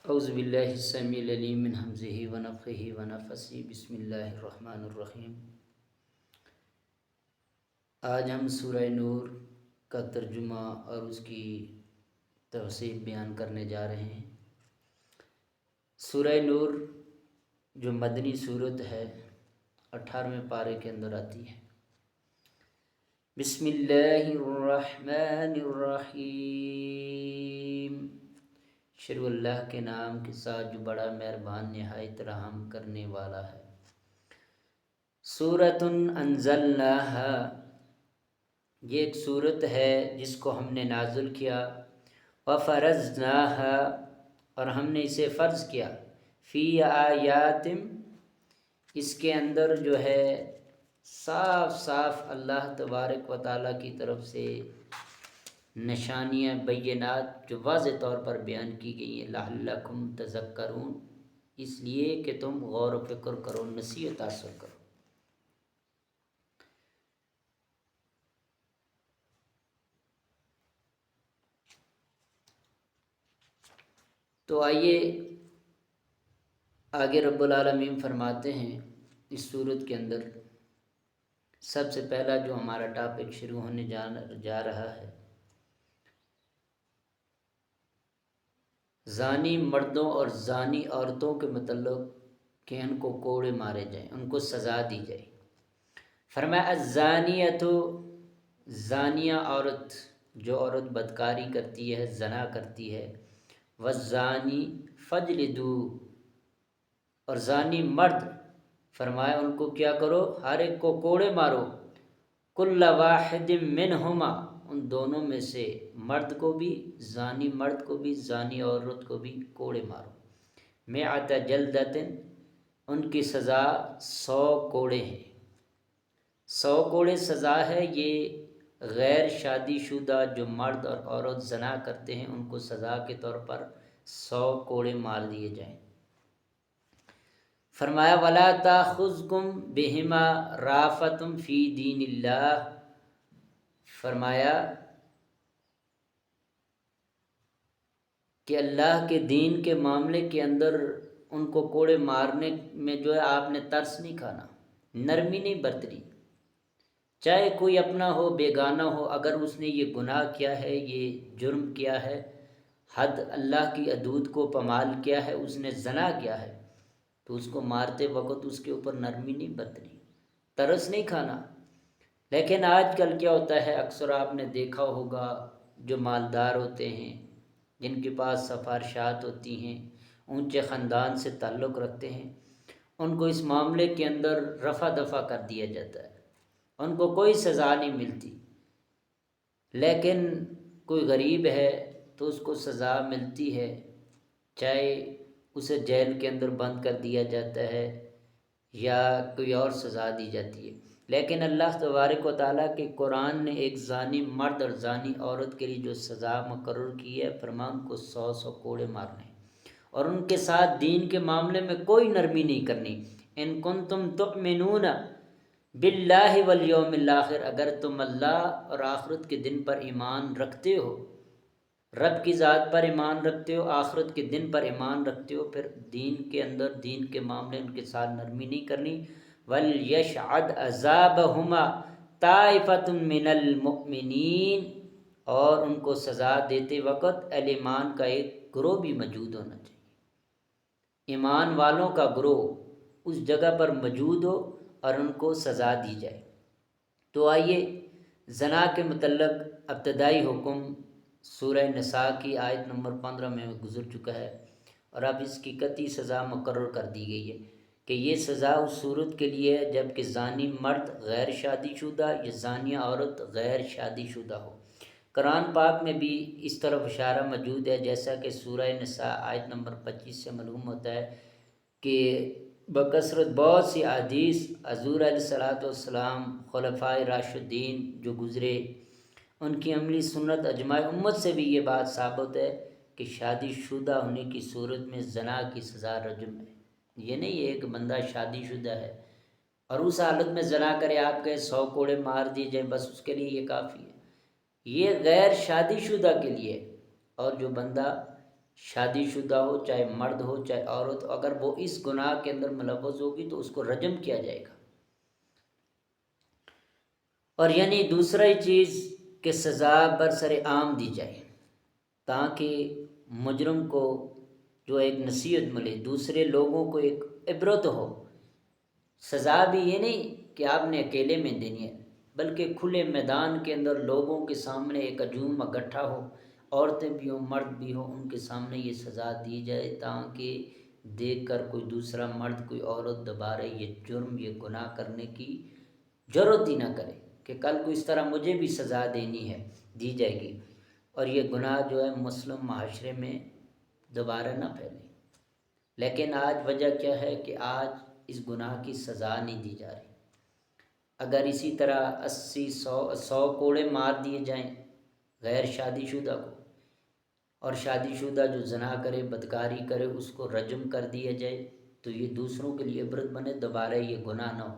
اعوذ باللہ السمیع العلیم من ہمزہ ونفخہ ونفثہ بسم اللہ الرحمن الرحیم۔ آج ہم سورہ نور کا ترجمہ اور اس کی تفسیر بیان کرنے جا رہے ہیں۔ سورہ نور جو مدنی سورت ہے 18ویں پارے کے اندر آتی ہے۔ بسم اللہ الرحمن الرحیم، شروع اللہ کے نام کے ساتھ جو بڑا مہربان نہایت رحم کرنے والا ہے۔ سورۃ انزلناہا، یہ ایک سورت ہے جس کو ہم نے نازل کیا۔ وفرضناہا، اور ہم نے اسے فرض کیا۔ فی آیات، اس کے اندر جو ہے صاف صاف اللہ تبارک و تعالیٰ کی طرف سے نشانیاں بینات جو واضح طور پر بیان کی گئی ہیں۔ لعلکم تذکرون، اس لیے کہ تم غور و فکر کرو، نصیحت حاصل کرو۔ تو آئیے آگے رب العالمین فرماتے ہیں اس سورت کے اندر سب سے پہلا جو ہمارا ٹاپک شروع ہونے جا رہا ہے، زانی مردوں اور زانی عورتوں کے متعلق کہ ان کو کوڑے مارے جائیں، ان کو سزا دی جائے۔ فرمایا الزانیۃ، زانیہ عورت، جو عورت بدکاری کرتی ہے، زنا کرتی ہے، والزانی فجلدو، اور زانی مرد فرمایا ان کو کیا کرو، ہر ایک کو کوڑے مارو، کل واحد منہما، ان دونوں میں سے مرد کو بھی، زانی مرد کو بھی، زانی عورت کو بھی کوڑے مارو۔ مئۃ جلدۃ، ان کی سزا 100 کوڑے ہیں۔ 100 کوڑے سزا ہے۔ یہ غیر شادی شدہ جو مرد اور عورت زنا کرتے ہیں ان کو سزا کے طور پر 100 کوڑے مار دیے جائیں۔ فرمایا وَلَا تَأْخُذْكُمْ بِهِمَا رَأْفَةٌ فِي دِینِ اللّہ، فرمایا کہ اللہ کے دین کے معاملے کے اندر ان کو کوڑے مارنے میں جو ہے آپ نے ترس نہیں کھانا، نرمی نہیں برتنی۔ چاہے کوئی اپنا ہو بیگانہ ہو، اگر اس نے یہ گناہ کیا ہے، یہ جرم کیا ہے، حد اللہ کی حدود کو پامال کیا ہے، اس نے زنا کیا ہے، تو اس کو مارتے وقت اس کے اوپر نرمی نہیں برتنی، ترس نہیں کھانا۔ لیکن آج کل کیا ہوتا ہے، اکثر آپ نے دیکھا ہوگا جو مالدار ہوتے ہیں، جن کے پاس سفارشات ہوتی ہیں، اونچے خاندان سے تعلق رکھتے ہیں، ان کو اس معاملے کے اندر رفع دفع کر دیا جاتا ہے، ان کو کوئی سزا نہیں ملتی۔ لیکن کوئی غریب ہے تو اس کو سزا ملتی ہے، چاہے اسے جیل کے اندر بند کر دیا جاتا ہے یا کوئی اور سزا دی جاتی ہے۔ لیکن اللہ تبارک و تعالیٰ کے قرآن نے ایک زانی مرد اور زانی عورت کے لیے جو سزا مقرر کی ہے، فرمان کو 100 کوڑے مارنے، اور ان کے ساتھ دین کے معاملے میں کوئی نرمی نہیں کرنی۔ ان کنتم تؤمنون باللہ والیوم الآخر، اگر تم اللہ اور آخرت کے دن پر ایمان رکھتے ہو، رب کی ذات پر ایمان رکھتے ہو، آخرت کے دن پر ایمان رکھتے ہو، پھر دین کے اندر دین کے معاملے ان کے ساتھ نرمی نہیں کرنی۔ وَلْيَشْعَدْ عَذَابَهُمَا طَائِفَةٌ مِّنَ الْمُؤْمِنِينَ، اور ان کو سزا دیتے وقت اہل ایمان کا ایک گروہ بھی موجود ہونا چاہیے، ایمان والوں کا گروہ اس جگہ پر موجود ہو اور ان کو سزا دی جائے۔ تو آئیے زنا کے متعلق ابتدائی حکم سورہ نساء کی آیت نمبر 15 میں گزر چکا ہے، اور اب اس کی قطعی سزا مقرر کر دی گئی ہے کہ یہ سزا اس صورت کے لیے ہے جب کہ زانی مرد غیر شادی شدہ یا زانیہ عورت غیر شادی شدہ ہو۔ قرآن پاک میں بھی اس طرف اشارہ موجود ہے، جیسا کہ سورہ نساء آیت نمبر 25 سے معلوم ہوتا ہے کہ بکثرت بہت سی احادیث حضور علیہ الصلوۃ والسلام، خلفائے راشدین جو گزرے، ان کی عملی سنت اجماع امت سے بھی یہ بات ثابت ہے کہ شادی شدہ ہونے کی صورت میں زنا کی سزا رجم ہے۔ یہ نہیں ہے کہ بندہ شادی شدہ ہے اور اس حالت میں زنا کرے، آپ کے 100 کوڑے مار دیے جائیں، بس اس کے لیے یہ کافی ہے۔ یہ غیر شادی شدہ کے لیے، اور جو بندہ شادی شدہ ہو، چاہے مرد ہو چاہے عورت ہو، اگر وہ اس گناہ کے اندر ملوث ہوگی تو اس کو رجم کیا جائے گا۔ اور یعنی دوسرا چیز کہ سزا برسر عام دی جائے، تاکہ مجرم کو جو ایک نصیحت ملے، دوسرے لوگوں کو ایک عبرت ہو۔ سزا بھی یہ نہیں کہ آپ نے اکیلے میں دینی ہے، بلکہ کھلے میدان کے اندر لوگوں کے سامنے ایک ہجوم اکٹھا ہو، عورتیں بھی ہوں مرد بھی ہوں، ان کے سامنے یہ سزا دی جائے تاکہ دیکھ کر کوئی دوسرا مرد کوئی عورت دوبارہ یہ جرم یہ گناہ کرنے کی جرات ہی نہ کرے کہ کل کو اس طرح مجھے بھی سزا دینی ہے، دی جائے گی، اور یہ گناہ جو ہے مسلم معاشرے میں دوبارہ نہ پھیلے۔ لیکن آج وجہ کیا ہے کہ آج اس گناہ کی سزا نہیں دی جا رہی۔ اگر اسی طرح 80 100 کوڑے مار دیے جائیں غیر شادی شدہ کو، اور شادی شدہ جو زنا کرے بدکاری کرے اس کو رجم کر دیا جائے، تو یہ دوسروں کے لیے عبرت بنے، دوبارہ یہ گناہ نہ ہو۔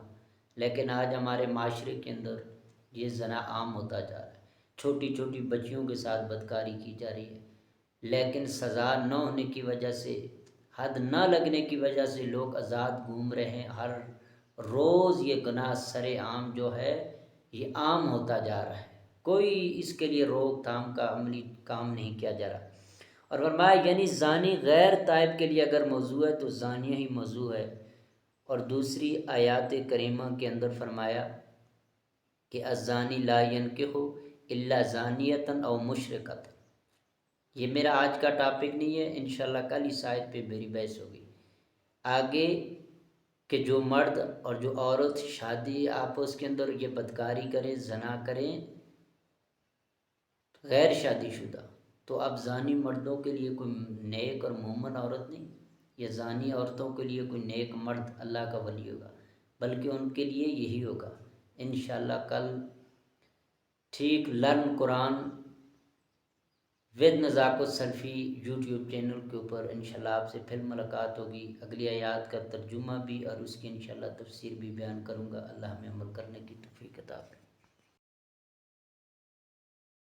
لیکن آج ہمارے معاشرے کے اندر یہ زنا عام ہوتا جا رہا ہے، چھوٹی چھوٹی بچیوں کے ساتھ بدکاری کی جا رہی ہے، لیکن سزا نہ ہونے کی وجہ سے، حد نہ لگنے کی وجہ سے لوگ آزاد گھوم رہے ہیں۔ ہر روز یہ گناہ سر عام جو ہے یہ عام ہوتا جا رہا ہے، کوئی اس کے لیے روک تھام کا عملی کام نہیں کیا جا رہا۔ اور فرمایا یعنی زانی غیر تائب کے لیے اگر موضوع ہے تو زانیہ ہی موضوع ہے۔ اور دوسری آیات کریمہ کے اندر فرمایا کہ الزانی لا ینکح الا زانیۃ او مشرکۃ۔ یہ میرا آج کا ٹاپک نہیں ہے، انشاءاللہ کل اس آیت پہ میری بحث ہوگی آگے، کہ جو مرد اور جو عورت شادی آپس کے اندر یہ بدکاری کریں زنا کریں غیر شادی شدہ، تو اب زانی مردوں کے لیے کوئی نیک اور مومن عورت نہیں، یا زانی عورتوں کے لیے کوئی نیک مرد اللہ کا ولی ہوگا، بلکہ ان کے لیے یہی ہوگا۔ انشاءاللہ کل ٹھیک learn Quran with Nazakat Salafi YouTube channel کے اوپر انشاءاللہ آپ سے پھر ملاقات ہوگی، اگلی آیات کا ترجمہ بھی اور اس کی انشاءاللہ تفسیر بھی بیان کروں گا۔ اللہ ہمیں عمل کرنے کی توفیق عطا فرمائے۔